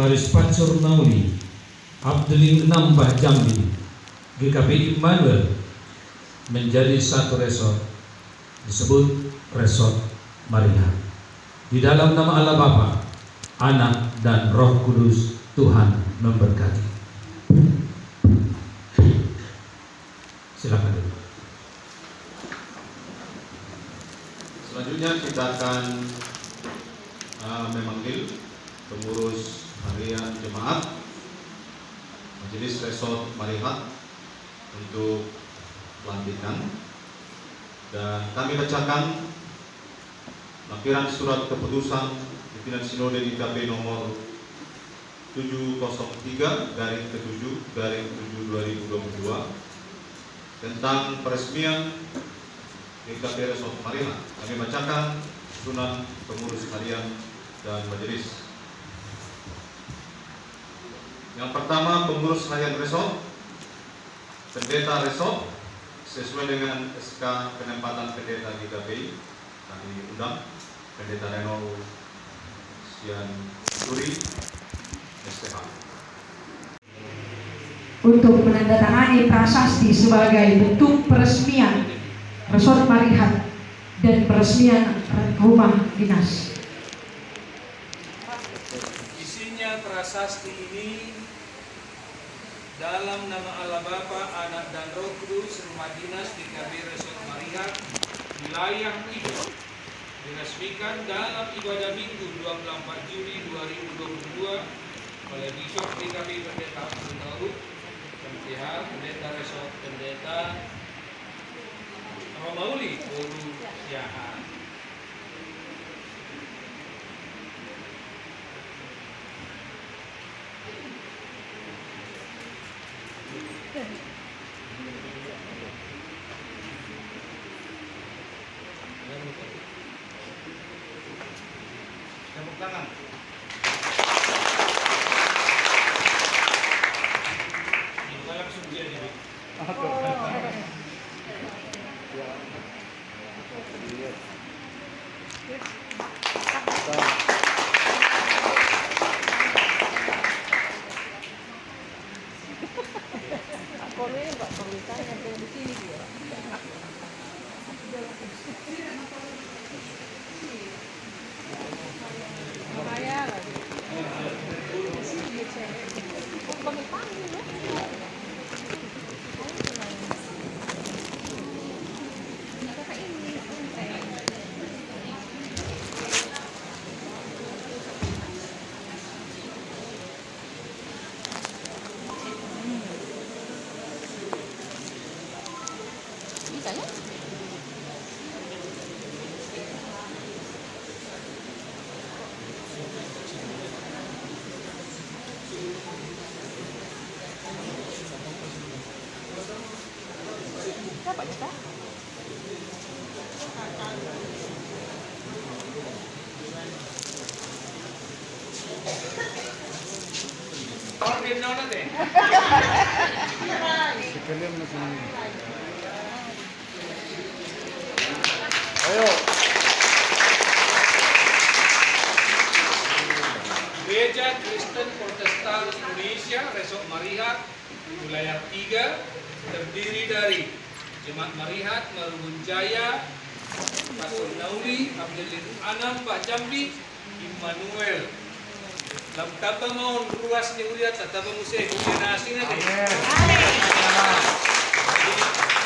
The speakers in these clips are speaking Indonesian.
Baris Pancur Nauli Abdulin Nambah Jambi GKP Immanuel menjadi satu resort disebut Resort Marihat. Di dalam nama Allah Bapa, Anak dan Roh Kudus, Tuhan memberkati. Silakan dulu. Selanjutnya kita akan memanggil pengurus harian jemaat Majelis Resort Marihat untuk pelantikan, dan kami bacakan lampiran surat keputusan pimpinan Sinode GKP nomor 703/7/7/2022 tentang peresmian GKP Resort Marihat. Kami bacakan susunan pengurus harian dan majelis. Yang pertama, pengurus harian resort, pendeta resort sesuai dengan SK penempatan pendeta GKP. Kami undang Pendeta Reno Sian Suri STH untuk menandatangani prasasti sebagai bentuk peresmian Resort Marihat dan peresmian rumah dinas. Isinya prasasti ini: dalam nama Allah Bapa, Anak dan Roh Kudus, rumah dinas GKP Resort Marihat wilayah itu diresmikan dalam ibadah Minggu 24 Juli 2022 oleh Bishop GKP Pendeta Abdul Daud, MTH, Pendeta Resort Pendeta Romauli Puru Siahaan. Tepuk tangan. Kita langsung jadi. Ayo. Gereja Kristen Protestan Indonesia Resort Marihat wilayah 3 terdiri dari Jemaat Marihat Marungun Jaya, Pastor Nauli Abdulin Anam Pak Jambi Immanuel. Lam tapa mau ruas ni uriat tapa musik generasi na deh.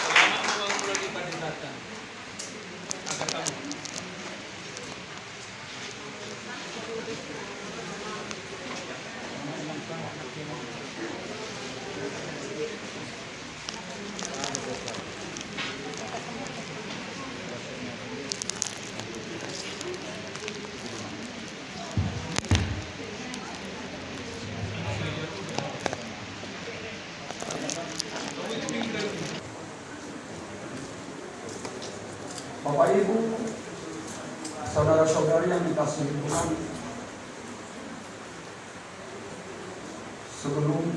Selamat memulai di Padang. Agak kamu. Bapak Ibu, saudara-saudari yang dikasihi Tuhan, sebelum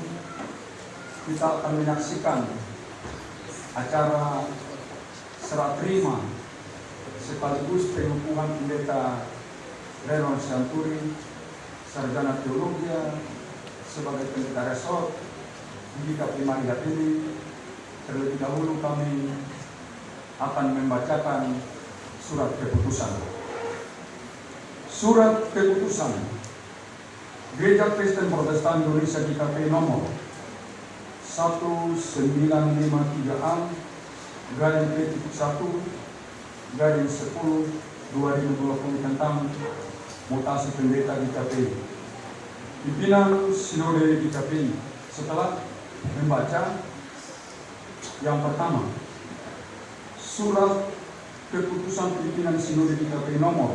kita akan menyaksikan acara serah terima sekaligus pengukuhan Pendeta Reno Sianturi sarjana teologi sebagai pendeta resort di GKP Marihat ini, terlebih dahulu kami akan membacakan surat keputusan. Surat keputusan Gereja Kristen Protestan Indonesia GKP nomor 1953A garing P.1/10/2020 tentang mutasi pendeta GKP. Pimpinan Sinode GKP setelah membaca yang pertama, surat keputusan pimpinan Sinode GKP nomor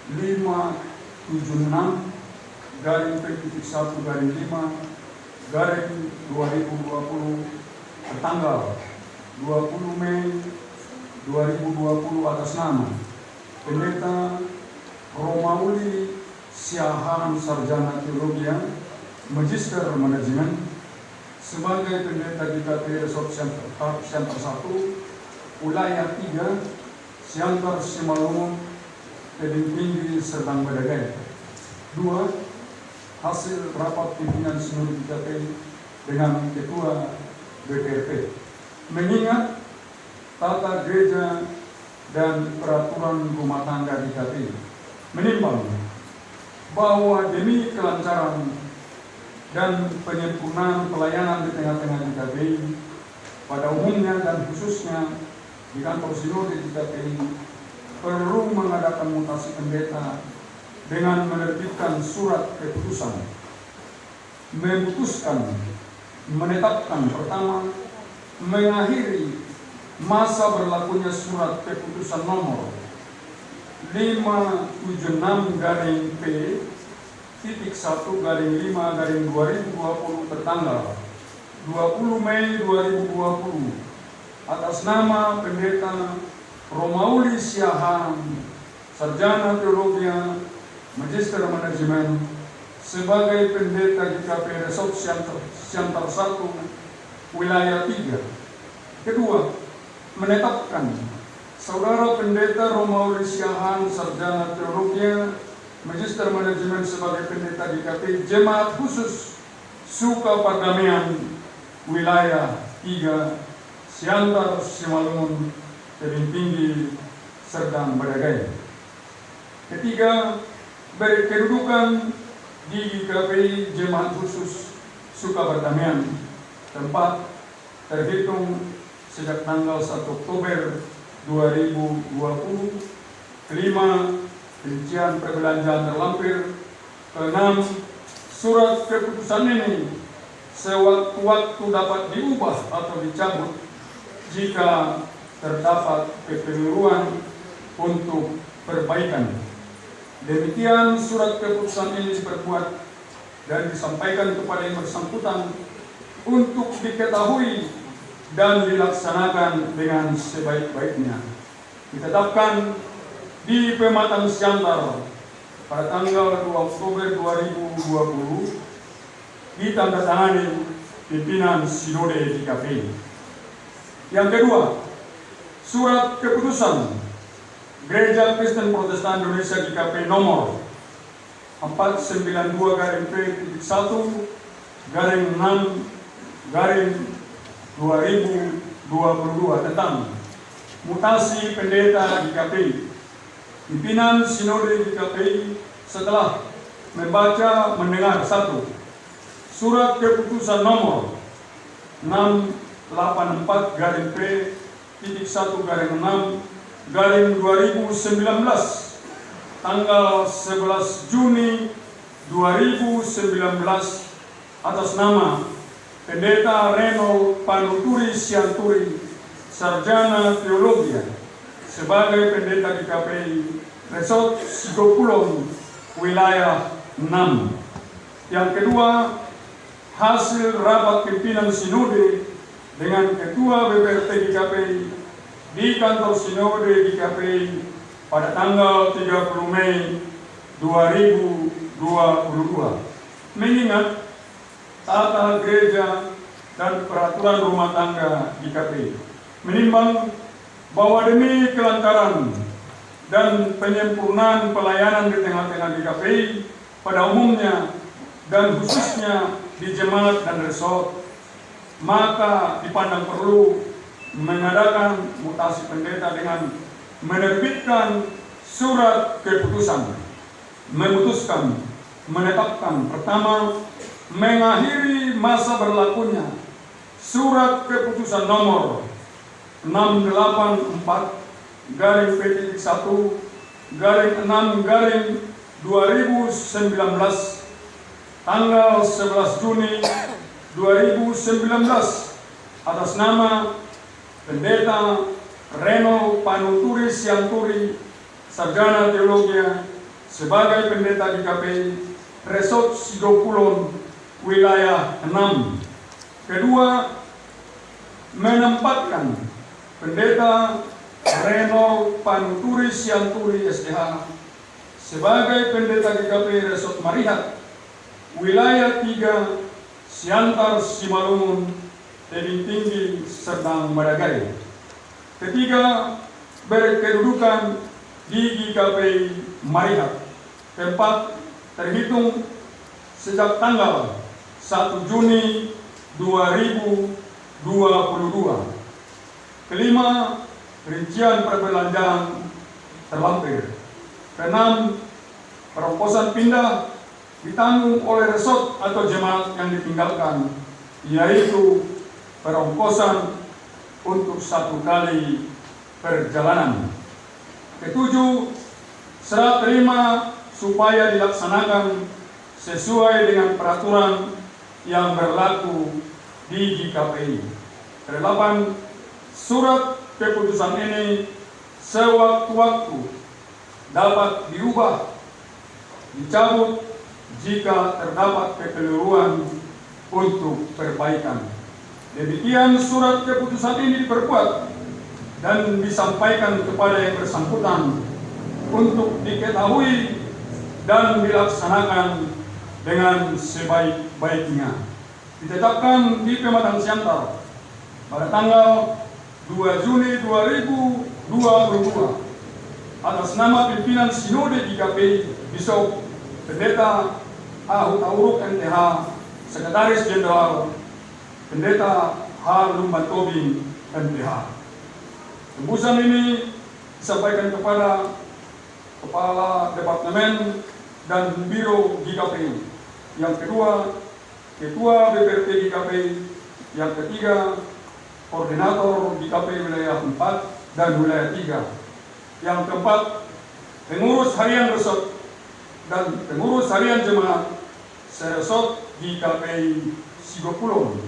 576/P.1/5/2020 tertanggal 20 Mei 2020 atas nama Pendeta Romauli Siahaan Sarjana Teologi Magister Manajemen sebagai pendeta GKP Resort Center 1 Wilayah 3 Siantar Simalungun Tebing Tinggi Serdang Badagai. 2. Hasil rapat pimpinan Sinode GKP dengan Ketua BPRP mengingat tata gereja dan peraturan rumah tangga GKP, menimbang bahwa demi kelancaran dan penyempurnaan pelayanan di tengah-tengah GKP pada umumnya dan khususnya di kantor Sinode GKP perlu mengadakan mutasi pendeta dengan menerbitkan surat keputusan, memutuskan, menetapkan pertama, mengakhiri masa berlakunya surat keputusan nomor 576-P.1/5/2020 tertanggal 20 Mei 2020 atas nama Pendeta Romauli Siahaan Sarjana Teologi Magister Manajemen sebagai pendeta GKP Resort Siantar 1 Wilayah 3. Kedua, menetapkan Saudara Pendeta Romauli Siahaan Sarjana Teologi Magister Manajemen sebagai pendeta GKP Jemaat Khusus Sukapardamaian Wilayah 3 Siantar Simalungun Tebing Tinggi Serdang Badagai. Ketiga, berkedudukan di GKP Jemaat Khusus Sukapardamaian tempat terhitung sejak tanggal 1 Oktober 2020. Kelima, rincian perbelanjaan terlampir. Keenam, surat keputusan ini sewaktu-waktu dapat diubah atau dicabut jika terdapat kekeliruan untuk perbaikan. Demikian surat keputusan ini diperbuat dan disampaikan kepada yang bersangkutan untuk diketahui dan dilaksanakan dengan sebaik-baiknya. Ditetapkan di Pematang Siantar pada tanggal 2 Oktober 2020, ditandatangani pimpinan Sinode GKP. Yang kedua, surat keputusan Gereja Kristen Protestan Indonesia GKP nomor 492-P1/6/2022 tentang mutasi pendeta GKP. Pimpinan Sinode GKP setelah membaca mendengar 1. Surat keputusan nomor 684-P1/6/2019 tanggal 11 Juni 2019 atas nama Pendeta Reno Panuturi Sianturi Sarjana Teologi sebagai pendeta GKP Resort Sigokulon Wilayah 6. Yang kedua, hasil rapat pimpinan Sinode dengan Ketua BPRT GKP di kantor Sinode GKP pada tanggal 30 Mei 2022. Mengingat tata gereja dan peraturan rumah tangga GKP, menimbang bahwa demi kelancaran dan penyempurnaan pelayanan di tengah-tengah GKP pada umumnya dan khususnya di jemaat dan resort, maka dipandang perlu mengadakan mutasi pendeta dengan menerbitkan surat keputusan, menetapkan pertama, mengakhiri masa berlakunya surat keputusan nomor 684-1-6-2019 tanggal 11 Juni 2019 atas nama Pendeta Reno Panuturi Sianturi, Sarjana Teologi, sebagai pendeta di GKPI Resort Sidokulon wilayah 6. Kedua, menempatkan Pendeta Reno Panuturi Sianturi SDH sebagai pendeta di GKPI Resort Marihat wilayah 3, Siantar, Simalungun, Tebing Tinggi, Serdang, Madagari. Ketiga, berkedudukan di GKPI Marihat, tempat terhitung sejak tanggal 1 Juni 2022. Kelima, rincian perbelanjaan terlampir. Keenam, perongkosan pindah ditanggung oleh resort atau jemaat yang ditinggalkan, yaitu perongkosan untuk 1 kali perjalanan. Ketujuh, serah terima supaya dilaksanakan sesuai dengan peraturan yang berlaku di GKPI. Kedelapan, surat keputusan ini sewaktu-waktu dapat diubah, dicabut jika terdapat kekeliruan untuk perbaikan. Demikian surat keputusan ini diperbuat dan disampaikan kepada yang bersangkutan untuk diketahui dan dilaksanakan dengan sebaik-baiknya. Ditetapkan di Pematang Siantar pada tanggal 2 Juni 2022 atas nama pimpinan Sinode GKPI Bishop Pendeta Ahut Tauruk MTH, Sekretaris Jenderal Pendeta H. Lumban Tobing MTH. Tembusan ini disampaikan kepada Kepala Departemen dan Biro GKPI. Yang kedua, Ketua BPRT GKPI. Yang ketiga, Koordinator GKPI wilayah 4 dan wilayah 3. Yang keempat, pengurus harian resort dan pengurus harian jemaat seresort GKPI Sidokulon.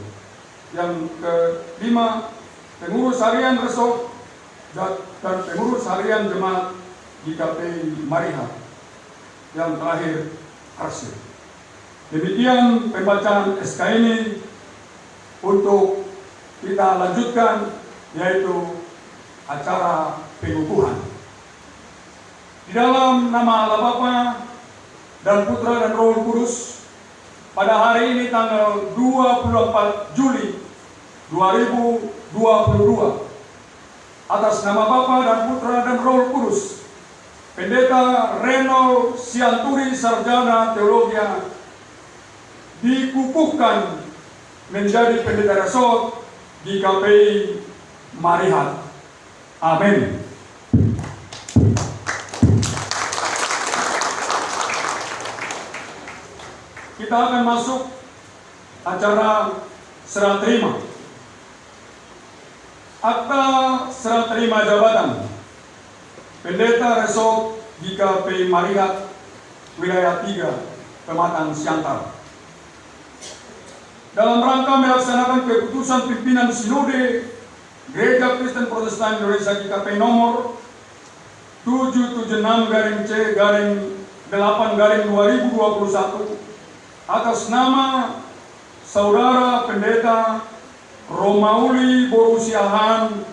Yang kelima, pengurus harian resort dan pengurus harian jemaat GKPI Marihat. Yang terakhir, arsip. Demikian pembacaan SK ini. Untuk kita lanjutkan, yaitu acara pengukuhan. Di dalam nama Allah Bapa dan Putra dan Roh Kudus, pada hari ini tanggal 24 Juli 2022, atas nama Bapa dan Putra dan Roh Kudus, Pendeta Reno Sianturi Sarjana Teologi dikukuhkan menjadi pendeta resort GKPI Marihat. Amin. Kita akan masuk acara serah terima. Akta serah terima jabatan Pendeta Resort GKPI Marihat wilayah 3, Pematang Siantar. Dalam rangka melaksanakan keputusan pimpinan Sinode Gereja Kristen Protestan Indonesia GKPI nomor 776-C-8-2021 atas nama Saudara Pendeta Romauli Borusiahan,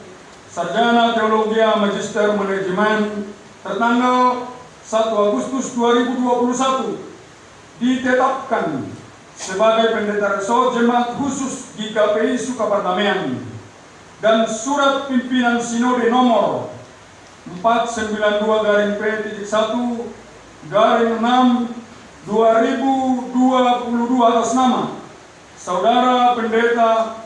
Sarjana Teologi Magister Manajemen, tertanggal 1 Agustus 2021 ditetapkan sebagai pendeta resort jemaat khusus GKPI Sukapardamaian, dan surat pimpinan Sinode nomor 492-P-1-6-2019 2022 atas nama Saudara Pendeta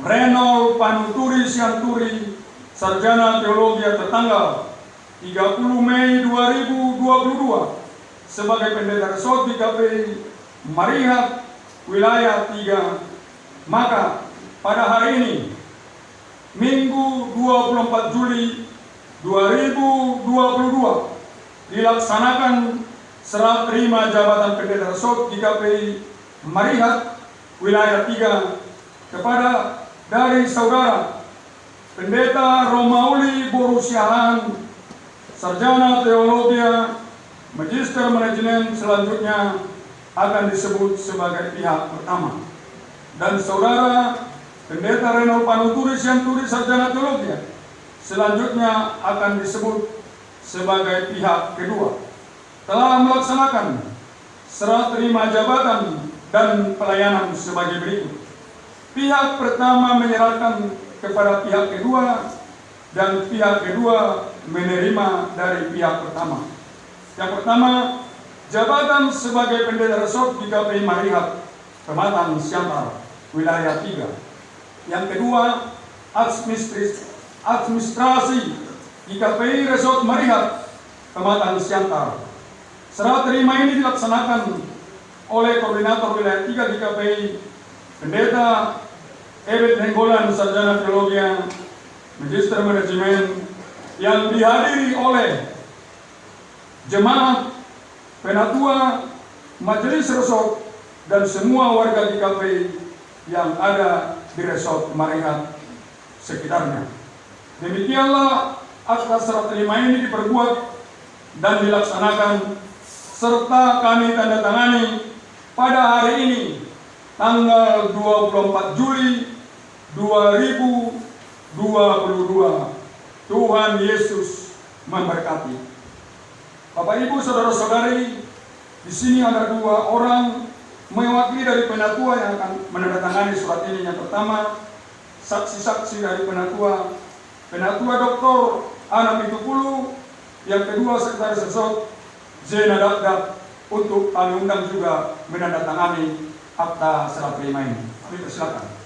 Reynold Panuturi Sianturi, Sarjana Teologi tertanggal 30 Mei 2022 sebagai Pendeta Resort GKPI Marihat Wilayah 3. Maka pada hari ini, Minggu 24 Juli 2022, dilaksanakan serah terima jabatan Pendeta Resort GKPI Marihat Wilayah 3 kepada dari Saudara Pendeta Romauli Borusiahan, Sarjana Teologi, Magister Manajemen, selanjutnya akan disebut sebagai pihak pertama. Dan Saudara Pendeta Reynold Panuturi Sianturi, Sarjana Teologi, selanjutnya akan disebut sebagai pihak kedua. Telah melaksanakan serah terima jabatan dan pelayanan sebagai berikut. Pihak pertama menyerahkan kepada pihak kedua, dan pihak kedua menerima dari pihak pertama. Yang pertama, jabatan sebagai Pendeta Resort GKPI Marihat Pematang Siantar Wilayah 3. Yang kedua, administrasi GKPI Resort Marihat Pematang Siantar. Serah terima ini dilaksanakan oleh Koordinator Wilayah 3 GKPI Pendeta Ebet Nenggolan, Sarjana Teologi, Magister Manajemen, yang dihadiri oleh jemaat, penatua, majelis resort, dan semua warga GKPI yang ada di Resort Marihat sekitarnya. Demikianlah akta serah terima ini diperbuat dan dilaksanakan, serta kami tanda tangani pada hari ini, tanggal 24 Juli 2022. Tuhan Yesus memberkati. Bapak Ibu saudara-saudari, di sini ada dua orang mewakili dari penatua yang akan menandatangani surat ini. Yang pertama, saksi-saksi dari penatua Dr. Ana Pitupulu. Yang kedua, Sekretaris Resort Zena Dakdak, untuk kami undang juga menandatangani akta serah terima ini. Kami persilakan.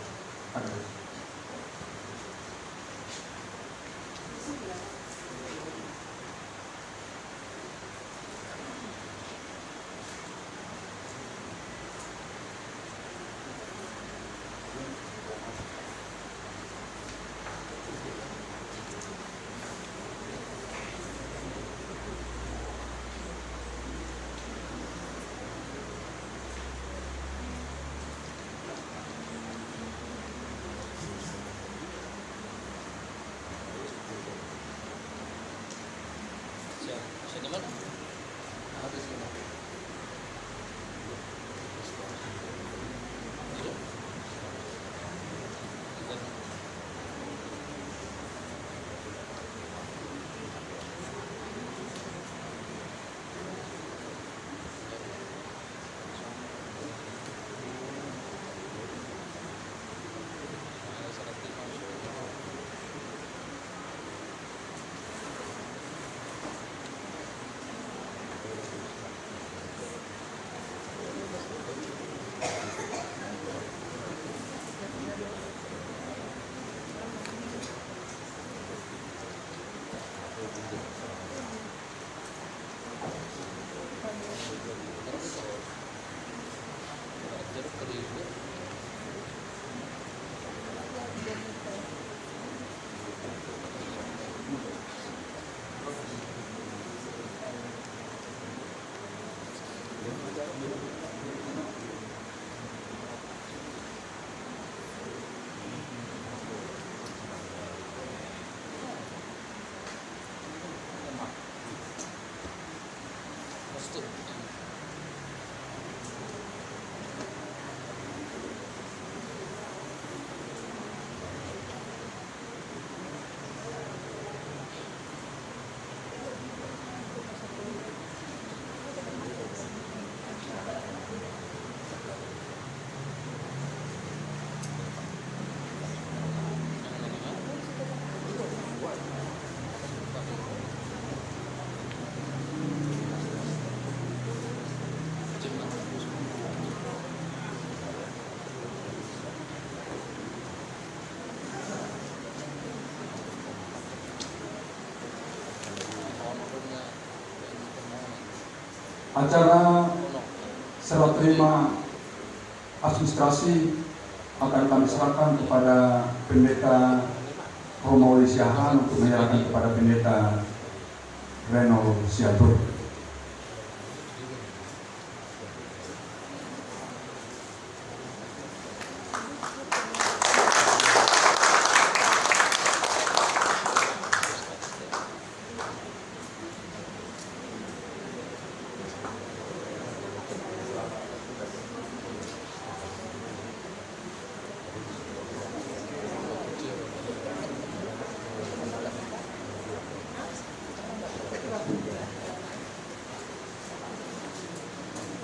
Acara serah terima administrasi akan kami serahkan kepada Pendeta Romawi Siahaan untuk menyerahkan kepada Pendeta Reno Siatur.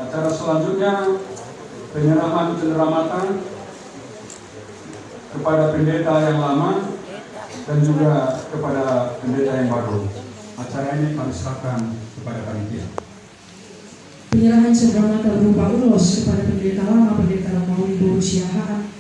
Acara selanjutnya penyerahan cenderamata kepada pendeta yang lama dan juga kepada pendeta yang baru. Acara ini kami serahkan kepada panitia. Penyerahan cenderamata berupa ulos kepada pendeta lama, pendeta Romawi Boru Siahaan.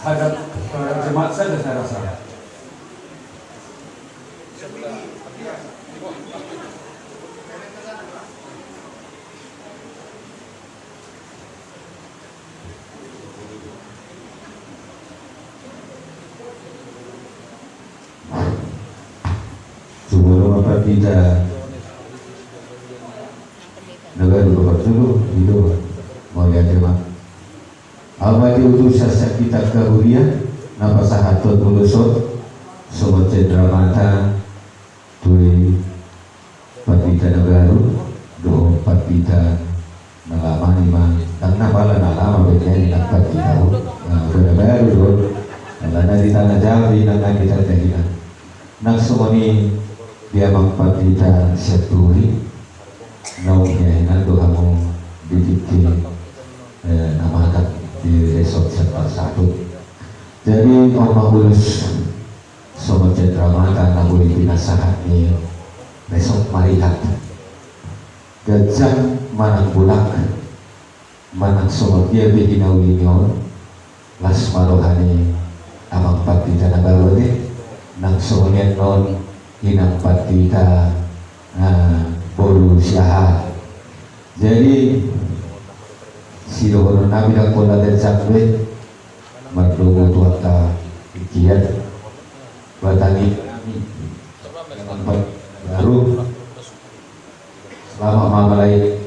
Hadap jemaat saja saya rasa. Sebelum apa kita negara dulu hidup mau lihat jemaat. Awal diutus sasa kita ke Huria, napa sahatot mulusot, sobat cenderamata, tuli patita negaru, do patita nalama lima, karena pala nalama begini nak patita, negaru do, nalana di tanah Jawi nang kita tehinan, nang sumoni dia mang patita seturi, nau hinan do kamu didikin nama tak di resort serta satu. Jadi orang ulus sobat cenderamata na boleh binasahan ni resort Marihat gajah manang bulak manang sobat dia bihinawi nyon las marohani amang patita na balode nang songen non hinang patita Boru Siahaan. Jadi sirohono nabi dak pola dan sakwe mardogo tuata ikiat batani baru selama mamalai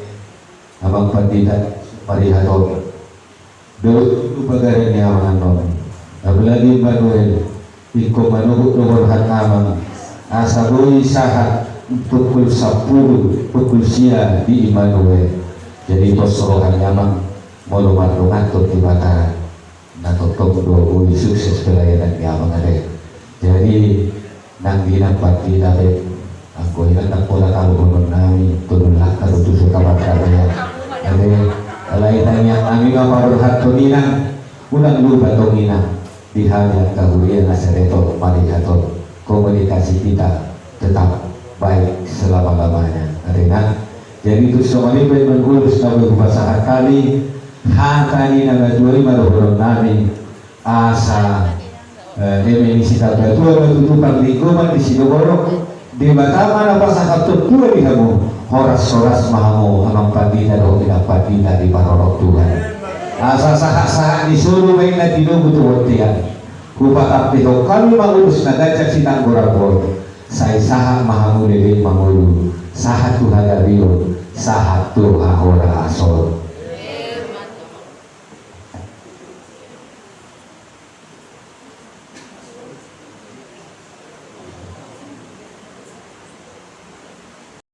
abang patita Marihaton dulu bagaimana nyaman non apalagi manuel iko manubuk nomor hat amang asabui sahat pukul 10 pukul siang di Immanuel. Jadi posrohan nyamang molo marlungatot di mata natotong do sukses pelayanan nyamang ada. Jadi nang dinampat di dapat aku ilang pola kalau konon nami turunlah kalau tujuh kabar karya. Ada lain yang kami ngamarul hatuninang ulang lupa tonginang di hal yang kahulian nasareto Marihaton. Komunikasi kita tetap baik selama-lamanya. Arena jadi itu semuanya mengurus nabi bahasa kali hatani naga dua marohon nami asa demenisi tabel tua tutupan lingkungan di Sinogoro di Batam apa sahabat tua di kamu horas mahamu amang pandita do tidak pandita di parorok Tuhan asa sahak disuruh main na dino butuh tiang kupatak pito kami mengurus nagajak sitang gorapor saya saha mahamu dede mangulu sahat Tuhan Rio sahat Tuhan Hora Asol